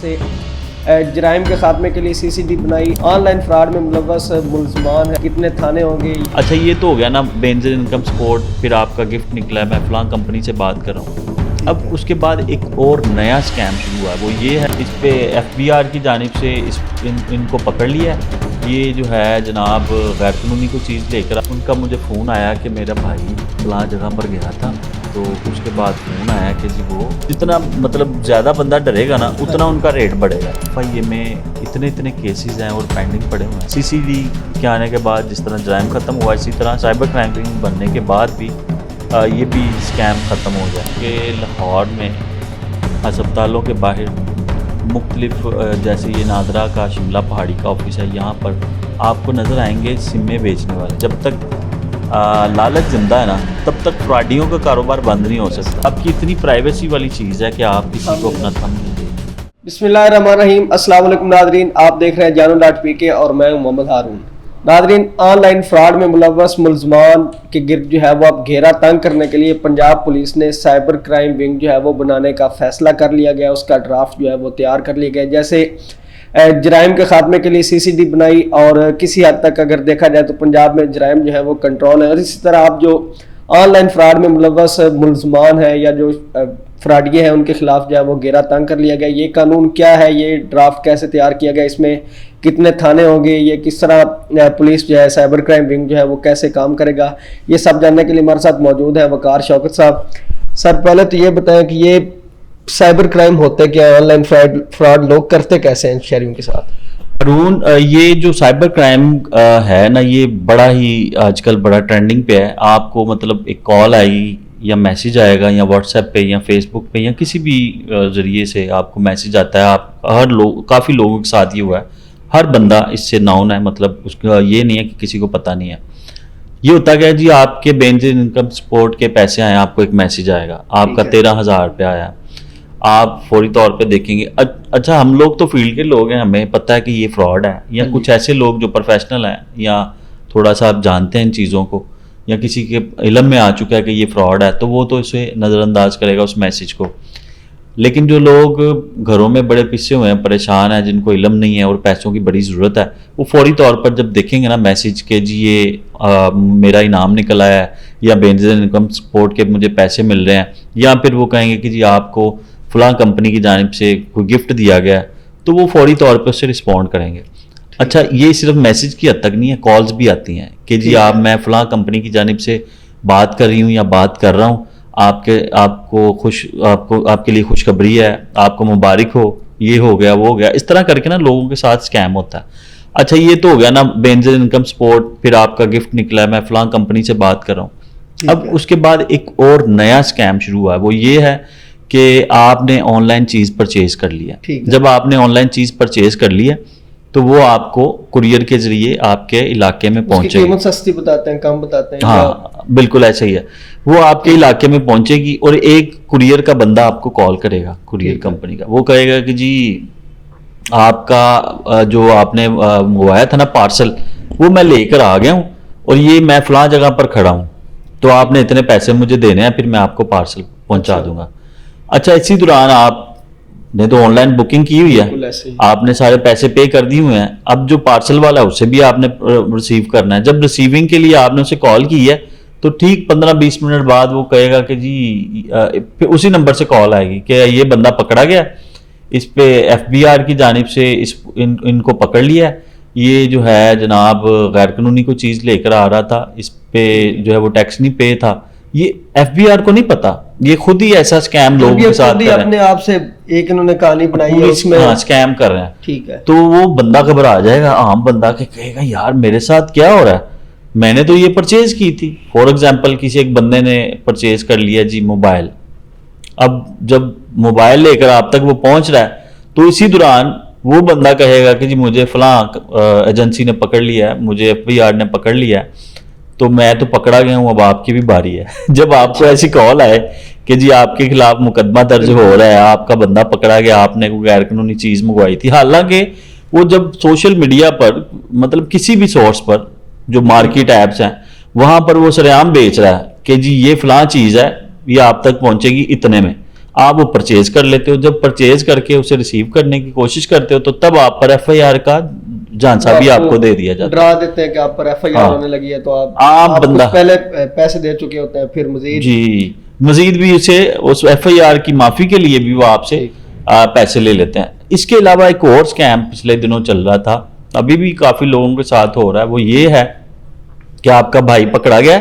جیسے جرائم کے خاتمے کے لیے CCTV بنائی, آن لائن فراڈ میں ملوث ملزمان ہیں, کتنے تھانے ہوں گے. اچھا یہ تو ہو گیا نا بینظیر انکم سپورٹ, پھر آپ کا گفٹ نکلا ہے, میں فلاں کمپنی سے بات کر رہا ہوں. اب اس کے بعد ایک اور نیا اسکیم شروع ہوا ہے, وہ یہ ہے اس پہ FBR کی جانب سے ان کو پکڑ لیا ہے. یہ جو ہے جناب غیر قانونی کوئی چیز لے کر, ان کا مجھے فون آیا کہ میرا بھائی فلاں جگہ پر گیا تھا, تو اس کے بعد فون آیا کہ جی وہ جتنا مطلب زیادہ بندہ ڈرے گا نا اتنا ان کا ریٹ بڑھے گا. یہ میں اتنے کیسز ہیں اور پینڈنگ پڑے ہوئے ہیں. CCTV کے آنے کے بعد جس طرح جرائم ختم ہوا, اسی طرح سائبر کرائم بننے کے بعد بھی یہ بھی اسکیم ختم ہو گیا کہ لاہور میں ہسپتالوں کے باہر مختلف جیسے یہ نادرا کا شملہ پہاڑی کا آفس ہے, یہاں پر آپ کو نظر آئیں گے سمیں بیچنے والے. جب تک لالچ زندہ ہے نا تب تک فراڈیوں کا کاروبار بند نہیں ہو سکتا. اب کی اتنی پرائیویسی والی چیز ہے کہ آپ کسی کو اپنا تھم نہیں دیں. بسم اللہ الرحمن الرحیم. السلام علیکم ناظرین, آپ دیکھ رہے ہیں جانو.pk اور میں ہوں محمد ہارون. ناظرین, آن لائن فراڈ میں ملوث ملزمان کے گرد جو ہے وہ اب گھیرا تنگ کرنے کے لیے پنجاب پولیس نے سائبر کرائم ونگ جو ہے وہ بنانے کا فیصلہ کر لیا گیا. اس کا ڈرافٹ جو ہے وہ تیار کر لیا گیا. جیسے جرائم کے خاتمے کے لیے CCTV بنائی, اور کسی حد تک اگر دیکھا جائے تو پنجاب میں جرائم جو ہے وہ کنٹرول ہے. اور اسی طرح آپ جو آن لائن فراڈ میں ملوث ملزمان ہیں یا جو فراڈیے ہیں ان کے خلاف جو ہے وہ گھیرا تنگ کر لیا گیا. یہ قانون کیا ہے, یہ ڈرافٹ کیسے تیار کیا گیا, اس میں کتنے تھانے ہوں گے, یہ کس طرح پولیس جو ہے سائبر کرائم ونگ جو ہے وہ کیسے کام کرے گا, یہ سب جاننے کے لیے ہمارے ساتھ موجود ہے وقار شوکت صاحب. سر پہلے تو یہ بتائیں کہ یہ سائبر کرائم ہوتے کیا, آن لائن فراڈ لوگ کرتے کیسے ہیں شہریوں کے ساتھ؟ ارون, یہ جو سائبر کرائم ہے نا یہ بڑا ہی آج کل بڑا ٹرینڈنگ پہ ہے. آپ کو مطلب ایک کال آئی یا میسیج آئے گا یا واٹس ایپ پہ یا فیس بک پہ یا کسی بھی ذریعے سے آپ کو میسیج آتا ہے. آپ کافی لوگوں کے ساتھ یہ ہوا ہے, ہر بندہ اس سے ناؤن ہے, مطلب اس کا یہ نہیں ہے کہ کسی کو پتہ نہیں ہے. یہ ہوتا ہے جی آپ کے بینظیر انکم سپورٹ کے پیسے آئے, آپ کو ایک میسیج آئے گا, آپ کا 13,000 روپیہ آیا, آپ فوری طور پہ دیکھیں گے. اچھا ہم لوگ تو فیلڈ کے لوگ ہیں, ہمیں پتہ ہے کہ یہ فراڈ ہے, یا کچھ ایسے لوگ جو پروفیشنل ہیں یا تھوڑا سا آپ جانتے ہیں ان چیزوں کو, یا کسی کے علم میں آ چکا ہے کہ یہ فراڈ ہے, تو وہ تو اسے نظر انداز کرے گا اس میسیج کو. لیکن جو لوگ گھروں میں بڑے پسے ہوئے ہیں, پریشان ہیں, جن کو علم نہیں ہے اور پیسوں کی بڑی ضرورت ہے, وہ فوری طور پر جب دیکھیں گے نا میسیج کہ جی یہ میرا انعام نکل آیا ہے یا بینظیر انکم سپورٹ کے مجھے پیسے مل رہے ہیں, یا پھر وہ کہیں گے کہ جی آپ کو فلاں کمپنی کی جانب سے کوئی گفٹ دیا گیا ہے, تو وہ فوری طور پہ اس سے رسپونڈ کریں گے. اچھا یہ صرف میسیج کی حد تک نہیں ہے, کالز بھی آتی ہیں کہ جی میں فلاں کمپنی کی جانب سے بات کر رہی ہوں یا بات کر رہا ہوں, آپ کے لیے خوشخبری ہے, آپ کو مبارک ہو, یہ ہو گیا وہ ہو گیا, اس طرح کر کے نا لوگوں کے ساتھ اسکیم ہوتا ہے. اچھا یہ تو ہو گیا نا بینظیر انکم سپورٹ, پھر آپ کا گفٹ نکلا ہے, میں فلاں کمپنی سے بات کر رہا ہوں. اب اس کے بعد ایک اور نیا اسکیم شروع ہوا ہے, وہ یہ ہے کہ آپ نے آن لائن چیز پرچیز کر لیا. جب آپ نے آن لائن چیز پرچیز کر لی ہے تو وہ آپ کو کوریئر کے ذریعے آپ کے علاقے میں پہنچے گی. قیمت سستی بتاتے ہیں, کم بتاتے ہیں. ہاں بالکل ایسا ہی ہے, وہ آپ کے علاقے میں پہنچے گی اور ایک کوریئر کا بندہ آپ کو کال کرے گا, کوریئر کمپنی کا. وہ کہے گا کہ جی آپ کا جو آپ نے منگوایا تھا نا پارسل, وہ میں لے کر آ گیا ہوں اور یہ میں فلاں جگہ پر کھڑا ہوں, تو آپ نے اتنے پیسے مجھے دینے ہیں, پھر میں آپ کو پارسل پہنچا دوں گا. اچھا اسی دوران آپ نے تو آن لائن بکنگ کی ہوئی ہے, آپ نے سارے پیسے پے کر دیے ہوئے ہیں. اب جو پارسل والا ہے اسے بھی آپ نے ریسیو کرنا ہے. جب ریسیونگ کے لیے آپ نے اسے کال کی ہے تو ٹھیک 15-20 منٹ بعد وہ کہے گا کہ جی پھر اسی نمبر سے کال آئے گی کہ یہ بندہ پکڑا گیا, اس پہ FBR کی جانب سے ان کو پکڑ لیا ہے, یہ جو ہے جناب غیر قانونی کوئی چیز لے کر آ رہا تھا, اس پہ جو ہے وہ ٹیکس نہیں پے تھا. یہ FBR کو نہیں پتا, یہ خود ہی ایسا اسکیم لوگوں کے ساتھ کر رہے ہیں, اپنے آپ سے ایک انہوں نے کہانی بنائی ہے, اس میں اسکیم کر رہے ہیں. ٹھیک ہے, تو وہ بندہ گھبرا جائے گا, عام بندہ کہ کہے گا یار میرے ساتھ کیا ہو رہا ہے, میں نے تو یہ پرچیز کی تھی. فار ایگزامپل کسی ایک بندے نے پرچیز کر لیا جی موبائل, اب جب موبائل لے کر آپ تک وہ پہنچ رہا ہے تو اسی دوران وہ بندہ کہے گا کہ جی مجھے فلاں ایجنسی نے پکڑ لیا ہے, مجھے FBR نے پکڑ لیا ہے, تو میں تو پکڑا گیا ہوں, اب آپ کی بھی باری ہے. جب آپ کو ایسی کال آئے کہ جی آپ کے خلاف مقدمہ درج ہو رہا ہے, آپ کا بندہ پکڑا گیا, آپ نے کوئی غیر قانونی چیز منگوائی تھی, حالانکہ وہ جب سوشل میڈیا پر مطلب کسی بھی سورس پر جو مارکیٹ ایپس ہیں وہاں پر وہ سرعام بیچ رہا ہے کہ جی یہ فلاں چیز ہے, یہ آپ تک پہنچے گی اتنے میں. آپ وہ پرچیز کر لیتے ہو. جب پرچیز کر کے اسے ریسیو کرنے کی کوشش کرتے ہو تو تب آپ پر FIR کا جھانسا بھی آپ کو دے دیا جاتا ہے. ڈرا دیتے ہیں کہ آپ پر FIR ہونے لگی ہے تو آپ بندہ پہلے پیسے دے چکے ہوتے ہیں, پھر مزید جی مزید بھی اسے اس FIR کی معافی کے لیے بھی وہ آپ سے پیسے لے لیتے ہیں. اس کے علاوہ ایک اور اسکیم پچھلے دنوں چل رہا تھا, ابھی بھی کافی لوگوں کے ساتھ ہو رہا ہے. وہ یہ ہے کہ آپ کا بھائی پکڑا گیا,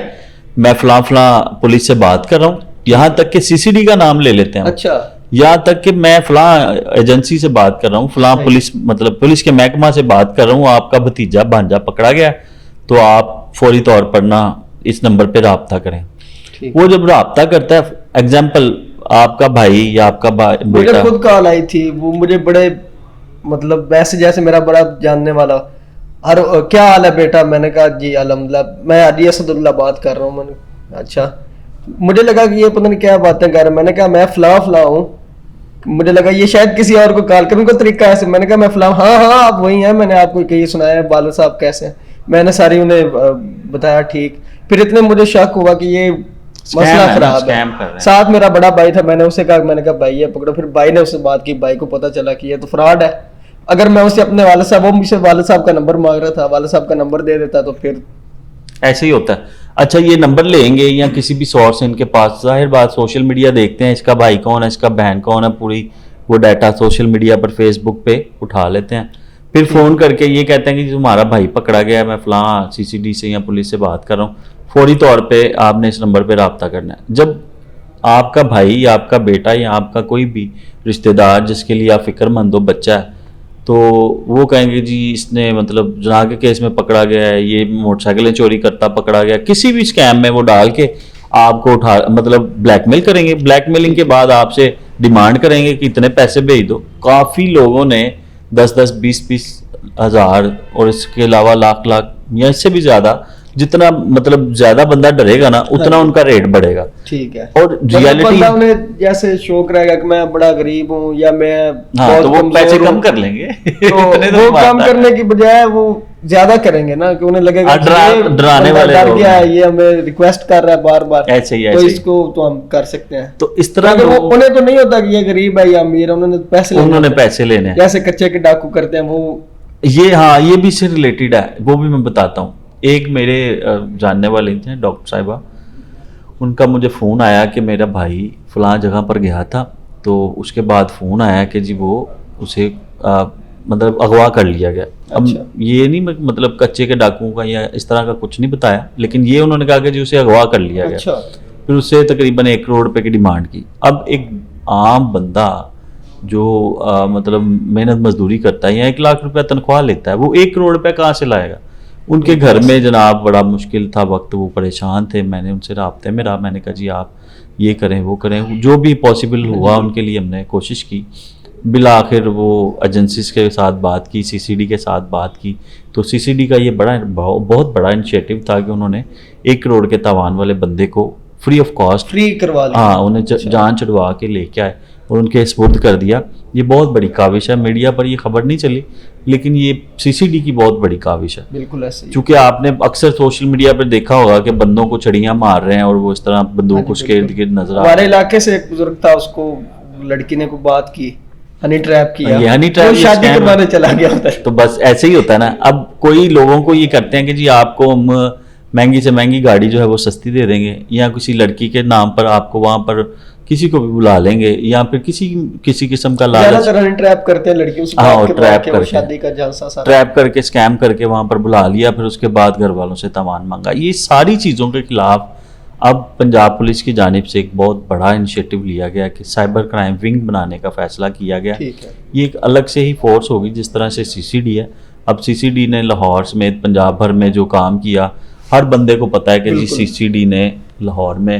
میں فلاں فلاں پولیس سے بات کر رہا ہوں, یہاں تک کہ CCD کا نام لے لیتے ہیں. اچھا, یہاں تک کہ میں فلاں ایجنسی سے بات کر رہا ہوں, فلاں پولیس مطلب پولیس کے محکمہ سے بات کر رہا ہوں, آپ کا بھتیجا بھانجا پکڑا گیا تو آپ فوری طور پر نہ اس نمبر پہ رابطہ کریں. وہ جب رابطہ کرتا ہے, ایگزامپل آپ کا بھائی یا آپ کا مجھے خود کال آئی تھی, وہ مجھے بڑے مطلب ویسے جیسے میرا بڑا جاننے والا, ہر کیا حال ہے بیٹا, میں نے کہا جی الحمدللہ, میں علی اسد اللہ بات کر رہا ہوں. میں نے اچھا, مجھے لگا کہ یہ پتہ نہیں کیا باتیں کر رہے ہیں. میں نے کہا میں فلاں فلاں ہوں, مجھے لگا یہ شاید کسی اور کو کال کرنے کا طریقہ ایسے. میں نے کہا میں فلاں, ہاں ہاں آپ وہی ہیں, میں نے آپ کو یہ سنایا ہے, والد صاحب کیسے ہیں, میں نے ساری انہیں بتایا. ٹھیک, پھر اتنے مجھے شک ہوا کہ یہ مسئلہ خراب ہے. ساتھ میرا بڑا بھائی تھا, میں نے اسے کہا, میں نے کہا بھائی یہ پکڑو. پھر بھائی نے اس سے بات کی, بھائی کو پتا چلا کہ یہ تو فراڈ ہے. اگر میں اسے اپنے والد صاحب, وہ مجھ سے والد صاحب کا نمبر مانگ رہا تھا, والد صاحب کا نمبر دے دیتا تو پھر ایسے ہی ہوتا ہے. اچھا, یہ نمبر لیں گے یا کسی بھی سورس ان کے پاس, ظاہر بات سوشل میڈیا دیکھتے ہیں, اس کا بھائی کون ہے, اس کا بہن کون ہے, پوری وہ ڈیٹا سوشل میڈیا پر فیس بک پہ اٹھا لیتے ہیں. پھر فون کر کے یہ کہتے ہیں کہ تمہارا بھائی پکڑا گیا ہے, میں فلاں CCD سے یا پولیس سے بات کر رہا ہوں, فوری طور پہ آپ نے اس نمبر پہ رابطہ کرنا ہے. جب آپ کا بھائی یا آپ کا بیٹا یا آپ کا کوئی بھی رشتہ دار جس کے لیے آپ فکر مند ہو بچہ ہے, تو وہ کہیں گے جی اس نے مطلب جناح کے کیس میں پکڑا گیا ہے, یہ موٹر سائیکلیں چوری کرتا پکڑا گیا, کسی بھی اسکیم میں وہ ڈال کے آپ کو اٹھا مطلب بلیک میل کریں گے. بلیک میلنگ کے بعد آپ سے ڈیمانڈ کریں گے کہ اتنے پیسے بھیج دو. کافی لوگوں نے 10-10, 20-20 ہزار اور اس کے علاوہ لاکھ یا اس سے بھی زیادہ, جتنا مطلب زیادہ بندہ ڈرے گا نا اتنا ان کا ریٹ بڑھے گا. ٹھیک ہے, اور ریالٹی انہیں جیسے شوق رہے گا کہ میں بڑا غریب ہوں یا میں تو وہ پیسے کم کر لیں گے, وہ کم کرنے کی بجائے وہ زیادہ کریں گے نا, کہ انہیں لگے گا ڈرانے والے ڈر گیا ہے, یہ ہمیں ریکویسٹ کر رہا ہے بار بار, ایسے ہی تو اس کو تو ہم کر سکتے ہیں. تو اس طرح انہیں تو نہیں ہوتا کہ یہ غریب ہے یا امیر ہے, انہوں نے پیسے لینے ہیں, جیسے کچے کے ڈاکو کرتے ہیں وہ. یہ ہاں یہ بھی سے ریلیٹڈ ہے, وہ بھی میں بتاتا ہوں. ایک میرے جاننے والے تھے ڈاکٹر صاحبہ, ان کا مجھے فون آیا کہ میرا بھائی فلاں جگہ پر گیا تھا, تو اس کے بعد فون آیا کہ جی وہ اسے مطلب اغوا کر لیا گیا. اب یہ نہیں مطلب کچے کے ڈاکوؤں کا یا اس طرح کا کچھ نہیں بتایا, لیکن یہ انہوں نے کہا کہ جی اسے اغوا کر لیا گیا. پھر اس سے تقریباً 1 کروڑ روپے کی ڈیمانڈ کی. اب ایک عام بندہ جو مطلب محنت مزدوری کرتا ہے یا 1 لاکھ روپیہ تنخواہ لیتا ہے, وہ 1 کروڑ روپے کہاں سے لائے گا؟ ان کے گھر میں جناب بڑا مشکل تھا وقت, وہ پریشان تھے. میں نے ان سے رابطے میں رہا, میں نے کہا جی آپ یہ کریں وہ کریں, جو بھی پاسبل ہوا ان کے لیے ہم نے کوشش کی. بالآخر وہ ایجنسیز کے ساتھ بات کی, CCD کے ساتھ بات کی, تو CCD کا یہ بہت بڑا انیشیٹو تھا کہ انہوں نے 1 کروڑ کے تاوان والے بندے کو فری آف کاسٹ فری کروا دیا. ہاں, انہیں جان چڑھوا کے لے کے آئے اور ان کے سپرد کر دیا. یہ بہت بڑی کاوش ہے, میڈیا پر یہ خبر نہیں چلی, لیکن یہ CCD کی بہت بڑی کاوش ہے. بالکل ایسے, چونکہ آپ نے اکثر سوشل میڈیا پہ دیکھا ہوگا کہ بندوں کو چھڑیاں مار رہے ہیں اور وہ اس طرح بندوق اس کے ارد گرد نظر آ رہے ہیں. ہمارے علاقے سے ایک بزرگ تھا, اس کو لڑکی نے کوئی بات کی, ہنی ٹریپ کیا, ہنی ٹریپ شادی کروانے چلا گیا ہوتا ہے. تو بس ایسے ہی ہوتا ہے نا. اب کوئی لوگوں کو یہ کرتے ہیں کہ جی آپ کو ہم مہنگی سے مہنگی گاڑی جو ہے وہ سستی دے دیں گے, یا کسی لڑکی کے نام پر آپ کو وہاں پر کسی کو بھی بلا لیں گے, یا پھر کسی قسم کا لالچ ٹریپ کرتے ہیں لڑکیوں سے, ٹریپ کر کے اسکیم کر کے وہاں پر بلا لیا, پھر اس کے بعد گھر والوں سے تاوان مانگا. یہ ساری چیزوں کے خلاف اب پنجاب پولیس کی جانب سے ایک بہت بڑا انیشیٹو لیا گیا کہ سائبر کرائم ونگ بنانے کا فیصلہ کیا گیا. یہ ایک الگ سے ہی فورس ہوگی, جس طرح سے CCD ہے. اب CCD نے لاہور سمیت پنجاب بھر میں جو کام کیا, ہر بندے کو پتا ہے کہ جی CCD نے لاہور میں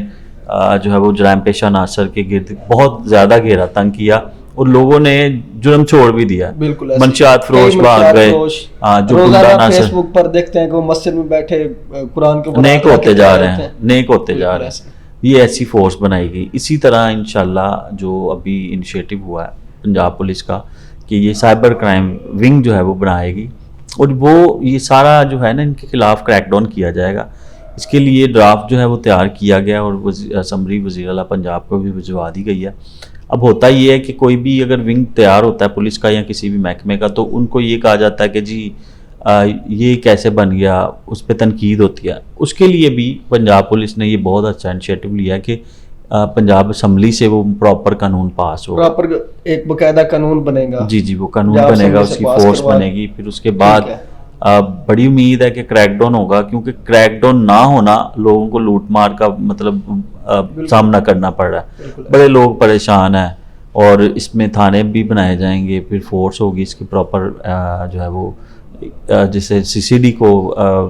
جو ہے وہ جرائم پیشہ عناصر کے گرد بہت زیادہ گھیرا تنگ کیا, اور لوگوں نے جرم چھوڑ بھی دیا. منشیات فروش بھاگ گئے, جو فیس بک پر دیکھتے ہیں کہ وہ مسجد میں بیٹھے قرآن کے نیک ہوتے جا رہے ہیں. یہ ایسی فورس بنائی گئی. اسی طرح انشاءاللہ جو ابھی انیشیٹو ہوا ہے پنجاب پولیس کا کہ یہ سائبر کرائم ونگ جو ہے وہ بنائے گی, اور وہ یہ سارا جو ہے نا ان کے خلاف کریک ڈاؤن کیا جائے گا. اس کے لیے ڈرافٹ جو ہے وہ تیار کیا گیا اور اسمبلی وزیر اعلیٰ پنجاب کو بھی بھجوا دی گئی ہے. اب ہوتا یہ ہے کہ کوئی بھی اگر ونگ تیار ہوتا ہے پولیس کا یا کسی بھی محکمے کا تو ان کو یہ کہا جاتا ہے کہ جی یہ کیسے بن گیا, اس پہ تنقید ہوتی ہے. اس کے لیے بھی پنجاب پولیس نے یہ بہت اچھا انیشیٹو لیا ہے کہ پنجاب اسمبلی سے وہ پراپر قانون پاس ہو, پراپر ایک باقاعدہ قانون بنے گا. جی وہ قانون بنے گا, اس کی فورس بنے گی. پھر اس کے بعد بڑی امید ہے کہ کریک ڈاؤن ہوگا, کیونکہ کریک ڈاؤن نہ ہونا لوگوں کو لوٹ مار کا مطلب سامنا کرنا پڑ رہا ہے. بڑے لوگ پریشان ہیں اور اس میں تھانے بھی بنائے جائیں گے, پھر فورس ہوگی اس کی پراپر جو ہے وہ جیسے سی سی ڈی کو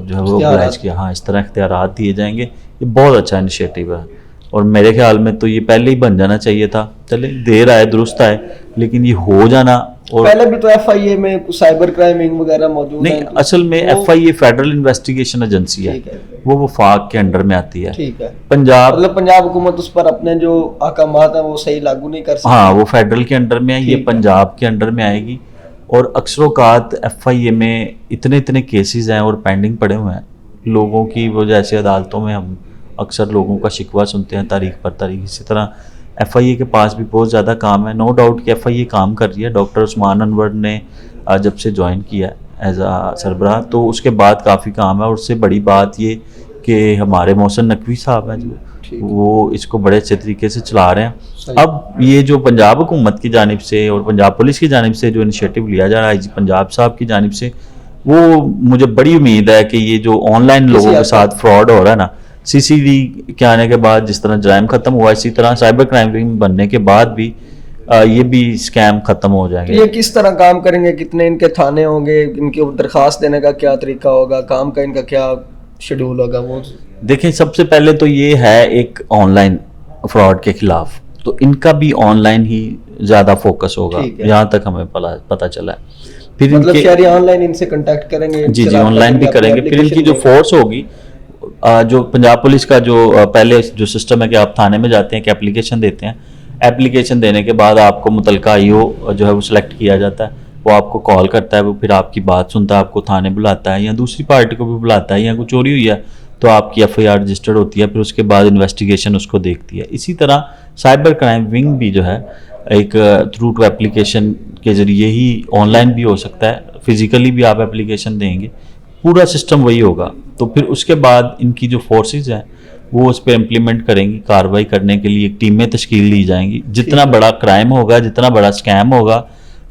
جو ہے وہ ابلائج کیا. ہاں اس طرح اختیارات دیے جائیں گے. یہ بہت اچھا انیشیٹو ہے اور میرے خیال میں تو یہ پہلے ہی بن جانا چاہیے تھا. چلے دیر آئے درست آئے, لیکن یہ ہو جانا. اور پہلے بھی تو ایف آئی اے میں سائبر کرائم ونگ وغیرہ موجود نہیں, اصل میں ایف آئی اے فیڈرل انویسٹیگیشن ایجنسی ہے, وہ وفاق کے انڈر میں آتی ہے. ٹھیک ہے, پنجاب مطلب پنجاب حکومت اس پر اپنے جو احکامات ہیں وہ صحیح لاگو نہیں کر سکتی. ہاں وہ فیڈرل کے انڈر میں ہے, یہ پنجاب کے انڈر میں آئے گی. اور اکثر اوقات ایف آئی اے میں اتنے کیسز ہیں اور پینڈنگ پڑے ہوئے ہیں لوگوں کی, وہ جیسے عدالتوں میں ہم اکثر لوگوں کا شکوہ سنتے ہیں تاریخ پر تاریخ. اسی طرح ایف آئی اے کے پاس بھی بہت زیادہ کام ہے. نو ڈاؤٹ کہ ایف آئی اے کام کر رہی ہے. ڈاکٹر عثمان انور نے جب سے جوائن کیا ایز اے سربراہ تو اس کے بعد کافی کام ہے. اور اس سے بڑی بات یہ کہ ہمارے محسن نقوی صاحب ہیں جو وہ اس کو بڑے اچھے طریقے سے چلا رہے ہیں. اب یہ جو پنجاب حکومت کی جانب سے اور پنجاب پولیس کی جانب سے جو انیشیٹو لیا جا رہا ہے پنجاب صاحب کی جانب سے, وہ مجھے بڑی امید ہے کہ یہ جو آن لائن لوگوں کے ساتھ فراڈ ہو رہا ہے نا, سی سی ڈی کے آنے کے بعد جس طرح جرائم ختم ہوا, اسی طرح سائبر کرائم ونگ بننے کے بعد بھی یہ بھی اسکیم ختم ہو جائیں گے. یہ کس طرح کام کریں گے, کتنے ان کے تھانے ہوں گے, ان کی درخواست دینے کا کیا طریقہ ہوگا, کام کا ان کا کیا شیڈول ہوگا؟ وہ دیکھیں سب سے پہلے تو یہ ہے ایک آن لائن فراڈ کے خلاف, تو ان کا بھی آن لائن ہی زیادہ فوکس ہوگا یہاں تک ہمیں پتہ چلا ہے. پھر مطلب شہری آن لائن ان سے کنٹیکٹ کریں گے؟ جی آن لائن بھی کریں گے. پھر ان کی جو فورس ہوگی, جو پنجاب پولیس کا جو پہلے جو سسٹم ہے کہ آپ تھانے میں جاتے ہیں کہ اپلیکیشن دیتے ہیں, اپلیکیشن دینے کے بعد آپ کو متعلقہ آئی او جو ہے وہ سلیکٹ کیا جاتا ہے, وہ آپ کو کال کرتا ہے, وہ پھر آپ کی بات سنتا ہے, آپ کو تھانے بلاتا ہے یا دوسری پارٹی کو بھی بلاتا ہے, یا کوئی چوری ہوئی ہے تو آپ کی ایف آئی آر رجسٹرڈ ہوتی ہے, پھر اس کے بعد انویسٹیگیشن اس کو دیکھتی ہے. اسی طرح سائبر کرائم ونگ بھی جو ہے ایک تھرو ٹو اپلیکیشن کے ذریعے ہی آن لائن بھی ہو سکتا ہے, فزیکلی بھی آپ اپلیکیشن دیں گے, پورا سسٹم وہی ہوگا. تو پھر اس کے بعد ان کی جو فورسز ہیں وہ اس پہ امپلیمنٹ کریں گی. کارروائی کرنے کے لیے ایک ٹیمیں تشکیل دی جائیں گی. جتنا بڑا کرائم ہوگا, جتنا بڑا اسکیم ہوگا,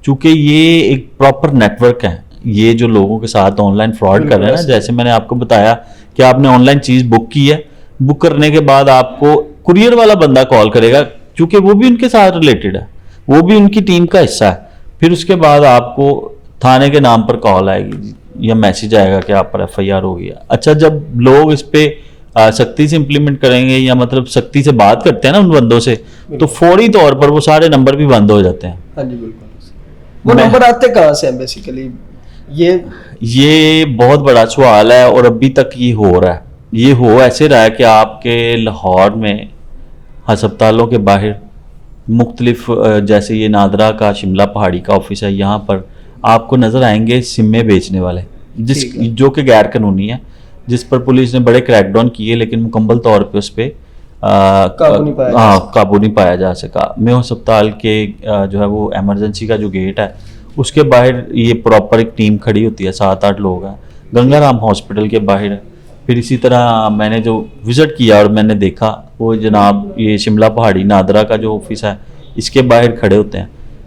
چونکہ یہ ایک پراپر نیٹ ورک ہے, یہ جو لوگوں کے ساتھ آن لائن فراڈ کر رہے ہیں نا, جیسے میں نے آپ کو بتایا کہ آپ نے آن لائن چیز بک کی ہے, بک کرنے کے بعد آپ کو کوریئر والا بندہ کال کرے گا, چونکہ وہ بھی ان کے ساتھ ریلیٹڈ ہے, وہ بھی ان کی ٹیم کا حصہ ہے. پھر اس کے بعد آپ کو تھانے کے نام پر کال آئے گی یا میسج آئے گا کہ آپ پر ایف آئی آر ہو گیا. اچھا, جب لوگ اس پہ سختی سے امپلیمنٹ کریں گے یا مطلب سختی سے بات کرتے ہیں نا ان بندوں سے, تو فوری طور پر وہ سارے نمبر بھی بند ہو جاتے ہیں. ہاں جی بالکل. وہ نمبر آتے کہاں سے ہیں بیسیکلی؟ یہ بہت بڑا سوال ہے اور ابھی تک یہ ہو رہا ہے. یہ ہو ایسے رہا ہے کہ آپ کے لاہور میں ہسپتالوں کے باہر مختلف, جیسے یہ نادرا کا شملہ پہاڑی کا آفس ہے, یہاں پر آپ کو نظر آئیں گے سمیں بیچنے والے, جو کہ غیر قانونی ہے, جس پر پولیس نے بڑے کریک ڈاؤن کیے, لیکن مکمل طور پہ اس پہ قابو نہیں پایا جا سکا. میو ہسپتال کے جو ہے وہ ایمرجنسی کا جو گیٹ ہے اس کے باہر یہ پراپر ایک ٹیم کھڑی ہوتی ہے, 7-8 لوگ ہیں. گنگا رام ہاسپٹل کے باہر. پھر اسی طرح میں نے جو وزٹ کیا اور میں نے دیکھا وہ جناب یہ شملہ پہاڑی نادرا کا جو آفس ہے اس کے باہر کھڑے ہوتے ہیں.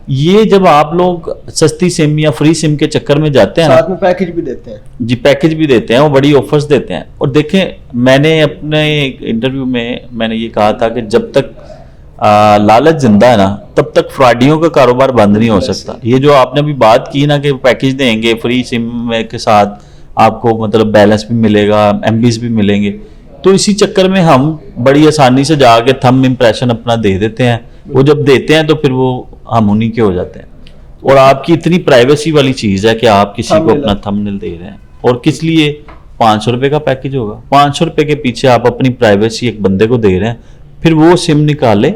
یہ جب آپ لوگ سستی سم یا فری سم کے چکر میں جاتے ہیں, ساتھ میں پیکج بھی دیتے ہیں. جی پیکج بھی دیتے ہیں, وہ بڑی آفرز دیتے ہیں. اور دیکھیں میں نے اپنے انٹرویو میں نے یہ کہا تھا کہ جب تک لالچ زندہ ہے نا تب تک فراڈیوں کا کاروبار بند نہیں ہو سکتا. یہ جو آپ نے ابھی بات کی نا کہ پیکج دیں گے فری سم کے ساتھ, آپ کو مطلب بیلنس بھی ملے گا, ایم بیز بھی ملیں گے, تو اسی چکر میں ہم بڑی آسانی سے جا کے تھم امپریشن اپنا دے دیتے ہیں. وہ جب دیتے ہیں تو پھر وہ ہم انہیں کے ہو جاتے ہیں. اور آپ کی اتنی پرائیویسی والی چیز ہے کہ آپ کسی کو اپنا تھم نیل دے رہے ہیں, اور کس لیے 500 روپے کا پیکج ہوگا, 500 روپے کے پیچھے آپ اپنی پرائیویسی ایک بندے کو دے رہے ہیں. پھر وہ سم نکالے,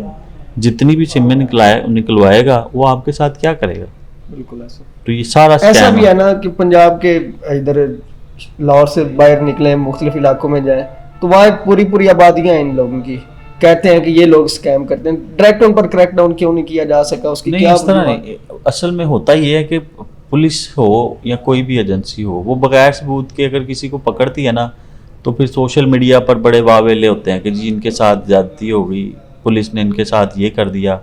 جتنی بھی سم میں نکلوائے گا وہ آپ کے ساتھ کیا کرے گا. بالکل ایسا. تو یہ سارا ایسا بھی ہے نا کہ پنجاب کے ادھر لاہور سے باہر نکلیں, مختلف علاقوں میں جائیں تو وہاں پوری آبادیاں ہیں ان لوگوں کی, کہتے ہیں کہ یہ لوگ اسکیم کرتے ہیں, ڈائریکٹ ان پر کریک ڈاؤن کیوں نہیں کیا جا سکا؟ اس کی نہیں, کیا اس طرح نہیں. اصل میں ہوتا یہ ہے کہ پولیس ہو یا کوئی بھی ایجنسی ہو, وہ بغیر ثبوت کے اگر کسی کو پکڑتی ہے نا, تو پھر سوشل میڈیا پر بڑے واویلے ہوتے ہیں کہ جی ان کے ساتھ زیادتی ہو گئی, پولیس نے ان کے ساتھ یہ کر دیا,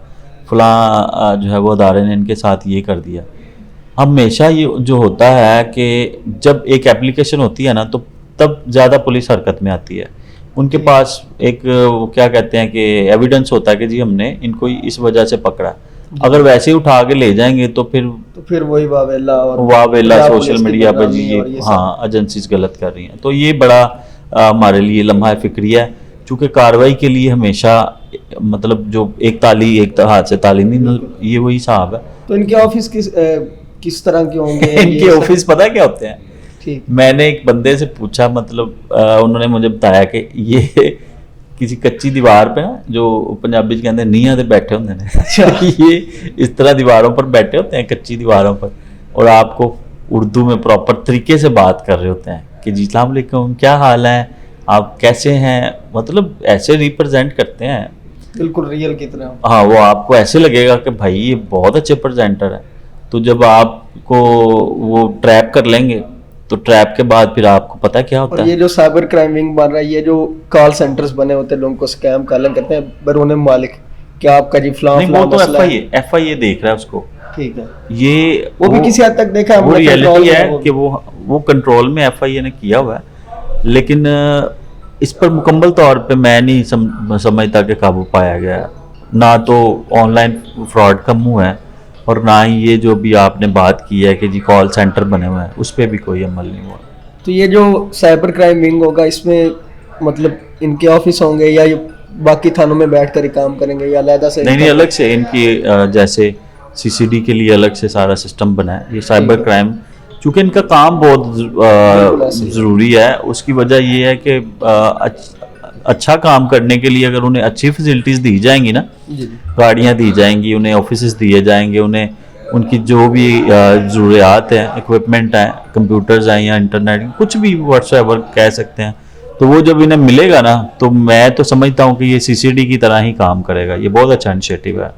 فلاں جو ہے وہ ادارے نے ان کے ساتھ یہ کر دیا. ہمیشہ یہ جو ہوتا ہے کہ جب ایک اپلیکیشن ہوتی ہے نا, تو تب زیادہ پولیس حرکت میں آتی ہے. ان کے پاس ایک کیا کہتے ہیں کہ ایویڈنس ہوتا ہے کہ جی ہم نے ان کو اس وجہ سے پکڑا. اگر ویسے ہی اٹھا کے لے جائیں گے تو پھر وہی واویلا سوشل میڈیا پہ جی ہاں ایجنسیز غلط کر رہی ہیں. تو یہ بڑا ہمارے لیے لمحہ فکری ہے, چونکہ کارروائی کے لیے ہمیشہ مطلب جو ایک تالی ایک ہاتھ سے تالی نہیں, یہ وہی صاحب ہے. تو ان کے آفس کس طرح کے ہوں گے؟ ان کے آفس پتہ کیا ہوتے ہیں؟ میں نے ایک بندے سے پوچھا, مطلب انہوں نے مجھے بتایا کہ یہ کسی کچی دیوار پہ نا, جو پنجابی کہتے ہیں نیاں دے بیٹھے ہوتے ہیں, یہ اس طرح دیواروں پر بیٹھے ہوتے ہیں, کچی دیواروں پر, اور آپ کو اردو میں پراپر طریقے سے بات کر رہے ہوتے ہیں کہ جی السلام علیکم, کیا حال ہے, آپ کیسے ہیں, مطلب ایسے ریپرزینٹ کرتے ہیں بالکل ریئل کی طرح. ہاں, وہ آپ کو ایسے لگے گا کہ بھائی یہ بہت اچھے پریزنٹر ہے. تو جب آپ کو وہ ٹریپ کر لیں گے تو ٹریپ کے بعد پھر آپ کو پتہ کیا ہوتا ہے. یہ جو سائبر کرائم ونگ بن رہا ہے, یہ جو کال سینٹرز بنے ہوتے ہیں لوگوں کو اسکیم کالنگ کرتے ہیں بیرون ممالک, کیا آپ کا جی فلاں وہ تو ایف آئی اے دیکھ رہا ہے اس کو. ٹھیک ہے, یہ وہ بھی کسی حد تک دیکھا وہ ریئلٹی ہے کہ وہ کنٹرول میں ایف آئی اے نے کیا ہوا ہے, لیکن اس پر مکمل طور پہ میں نہیں سمجھتا کہ قابو پایا گیا ہے. نہ تو آن لائن فراڈ کم ہوا ہے, اور نہ ہی یہ جو بھی آپ نے بات کی ہے کہ جی کال سینٹر بنے ہوئے ہیں, اس پہ بھی کوئی عمل نہیں ہوا. تو یہ جو سائبر کرائم ونگ ہوگا, اس میں مطلب ان کے آفس ہوں گے یا یہ باقی تھانوں میں بیٹھ کر ہی کام کریں گے یا علیحدہ سے؟ نہیں, الگ سے ان کی جیسے سی سی ڈی کے لیے الگ سے سارا سسٹم بنا ہے. یہ سائبر کرائم چونکہ ان کا کام بہت ضروری ہے, اس کی وجہ یہ ہے کہ اچھا کام کرنے کے لیے اگر انہیں اچھی فیسلٹیز دی جائیں گی نا, گاڑیاں دی جائیں گی انہیں, آفیسز دیے جائیں گے انہیں, ان کی جو بھی ضروریات ہیں, اکوپمنٹ ہیں, کمپیوٹرز ہیں یا انٹرنیٹ, کچھ بھی واٹس ایور کہہ سکتے ہیں, تو وہ جب انہیں ملے گا نا, تو میں تو سمجھتا ہوں کہ یہ سی سی ڈی کی طرح ہی کام کرے گا. یہ بہت اچھا انیشیٹو ہے.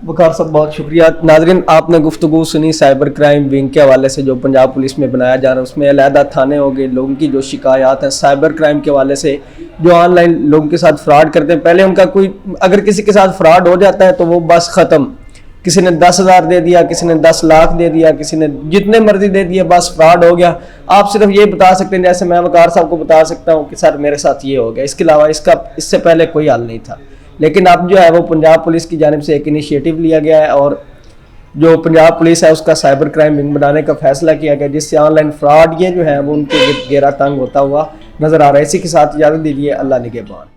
وقار صاحب بہت شکریہ. ناظرین, آپ نے گفتگو سنی سائبر کرائم ونگ کے حوالے سے جو پنجاب پولیس میں بنایا جا رہا ہے. اس میں علیحدہ تھانے ہو گئے, لوگوں کی جو شکایات ہیں سائبر کرائم کے حوالے سے, جو آن لائن لوگوں کے ساتھ فراڈ کرتے ہیں. پہلے ان کا کوئی اگر کسی کے ساتھ فراڈ ہو جاتا ہے تو وہ بس ختم, کسی نے 10,000 دے دیا, کسی نے 10 لاکھ دے دیا, کسی نے جتنے مرضی دے دیا, بس فراڈ ہو گیا. آپ صرف یہ بتا سکتے ہیں, جیسے میں وقار صاحب کو بتا سکتا ہوں کہ سر میرے ساتھ یہ ہو گیا, اس کے علاوہ اس سے پہلے کوئی حل نہیں تھا. لیکن اب جو ہے وہ پنجاب پولیس کی جانب سے ایک انیشیٹو لیا گیا ہے, اور جو پنجاب پولیس ہے اس کا سائبر کرائم ونگ بنانے کا فیصلہ کیا گیا, جس سے آن لائن فراڈ یہ جو ہے وہ ان کے گھیرا تنگ ہوتا ہوا نظر آ رہا ہے. اسی کے ساتھ اجازت دیجیے, اللہ نگہبان.